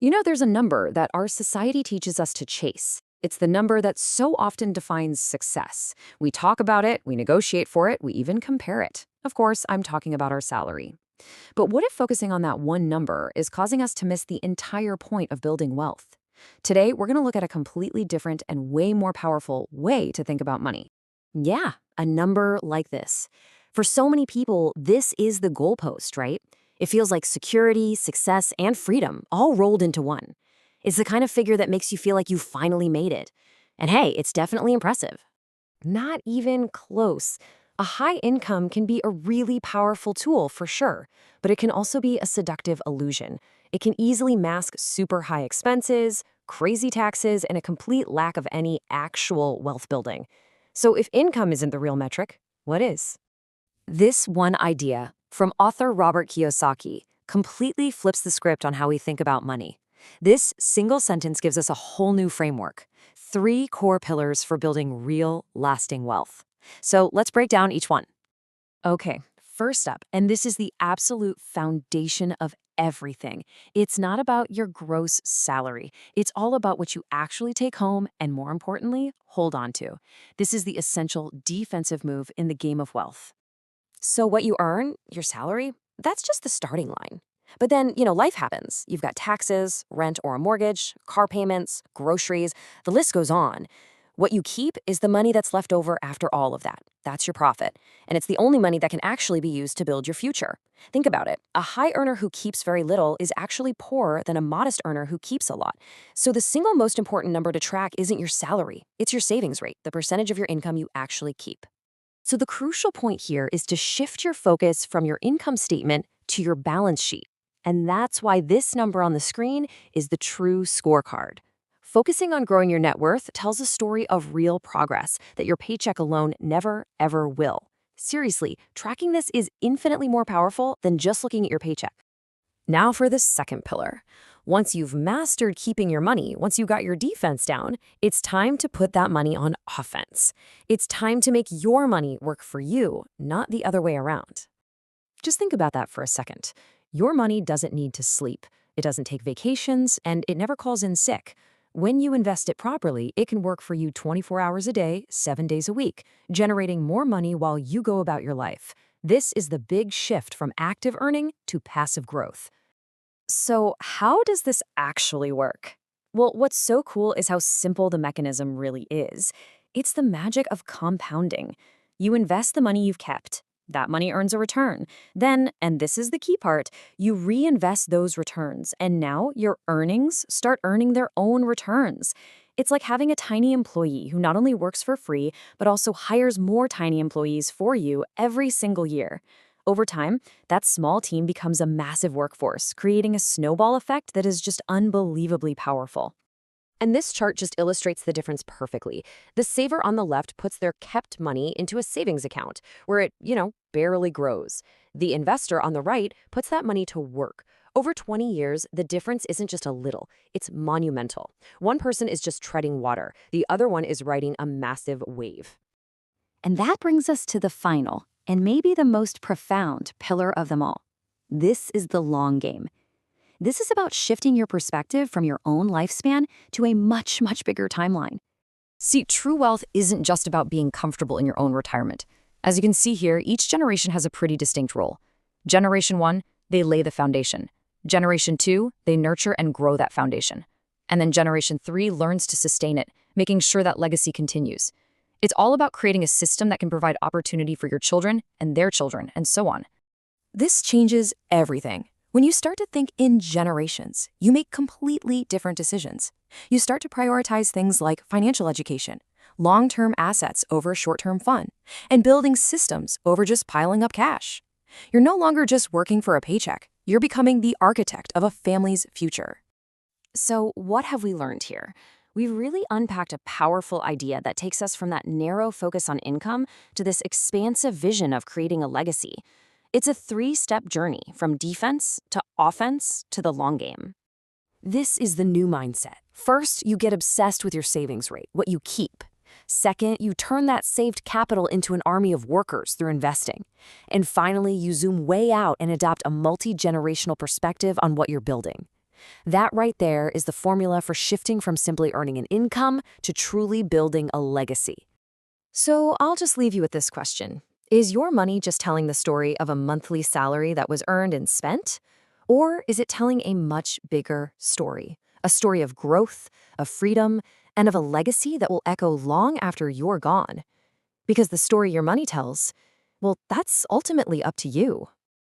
There's a number that our society teaches us to chase. It's the number that so often defines success. We talk about it, we negotiate for it, we even compare it. Of course, I'm talking about our salary. But what if focusing on that one number is causing us to miss the entire point of building wealth? Today, we're going to look at a completely different and way more powerful way to think about money. Yeah, a number like this. For so many people, this is the goalpost, right? It feels like security, success, and freedom all rolled into one. It's the kind of figure that makes you feel like you finally made it. And hey, it's definitely impressive. Not even close. A high income can be a really powerful tool for sure, but it can also be a seductive illusion. It can easily mask super high expenses, crazy taxes, and a complete lack of any actual wealth building. So if income isn't the real metric, what is? This one idea from author Robert Kiyosaki completely flips the script on how we think about money. This single sentence gives us a whole new framework, 3 core pillars for building real, lasting wealth. So let's break down each one. Okay, first up, and this is the absolute foundation of everything. It's not about your gross salary. It's all about what you actually take home and, more importantly, hold on to. This is the essential defensive move in the game of wealth. So what you earn, your salary, that's just the starting line. But then, life happens. You've got taxes, rent or a mortgage, car payments, groceries, the list goes on. What you keep is the money that's left over after all of that. That's your profit. And it's the only money that can actually be used to build your future. Think about it. A high earner who keeps very little is actually poorer than a modest earner who keeps a lot. So the single most important number to track isn't your salary. It's your savings rate, the percentage of your income you actually keep. So the crucial point here is to shift your focus from your income statement to your balance sheet. And that's why this number on the screen is the true scorecard. Focusing on growing your net worth tells a story of real progress that your paycheck alone never, ever will. Seriously, tracking this is infinitely more powerful than just looking at your paycheck. Now for the second pillar. Once you've mastered keeping your money, once you got your defense down, it's time to put that money on offense. It's time to make your money work for you, not the other way around. Just think about that for a second. Your money doesn't need to sleep. It doesn't take vacations, and it never calls in sick. When you invest it properly, it can work for you 24 hours a day, 7 days a week, generating more money while you go about your life. This is the big shift from active earning to passive growth. So how does this actually work? Well, what's so cool is how simple the mechanism really is. It's the magic of compounding. You invest the money you've kept. That money earns a return. Then, and this is the key part, you reinvest those returns, and now your earnings start earning their own returns. It's like having a tiny employee who not only works for free, but also hires more tiny employees for you every single year. Over time, that small team becomes a massive workforce, creating a snowball effect that is just unbelievably powerful. And this chart just illustrates the difference perfectly. The saver on the left puts their kept money into a savings account where it, barely grows. The investor on the right puts that money to work. Over 20 years, the difference isn't just a little, it's monumental. One person is just treading water. The other one is riding a massive wave. And that brings us to the final, and maybe the most profound pillar of them all. This is the long game. This is about shifting your perspective from your own lifespan to a much, much bigger timeline. See, true wealth isn't just about being comfortable in your own retirement. As you can see here, each generation has a pretty distinct role. Generation 1, they lay the foundation. Generation 2, they nurture and grow that foundation. And then Generation 3 learns to sustain it, making sure that legacy continues. It's all about creating a system that can provide opportunity for your children and their children, and so on. This changes everything. When you start to think in generations, you make completely different decisions. You start to prioritize things like financial education, long-term assets over short-term fun, and building systems over just piling up cash. You're no longer just working for a paycheck. You're becoming the architect of a family's future. So what have we learned here? We've really unpacked a powerful idea that takes us from that narrow focus on income to this expansive vision of creating a legacy. It's a 3-step journey from defense to offense to the long game. This is the new mindset. First, you get obsessed with your savings rate, what you keep. Second, you turn that saved capital into an army of workers through investing. And finally, you zoom way out and adopt a multi-generational perspective on what you're building. That right there is the formula for shifting from simply earning an income to truly building a legacy. So I'll just leave you with this question. Is your money just telling the story of a monthly salary that was earned and spent? Or is it telling a much bigger story? A story of growth, of freedom, and of a legacy that will echo long after you're gone? Because the story your money tells, well, that's ultimately up to you.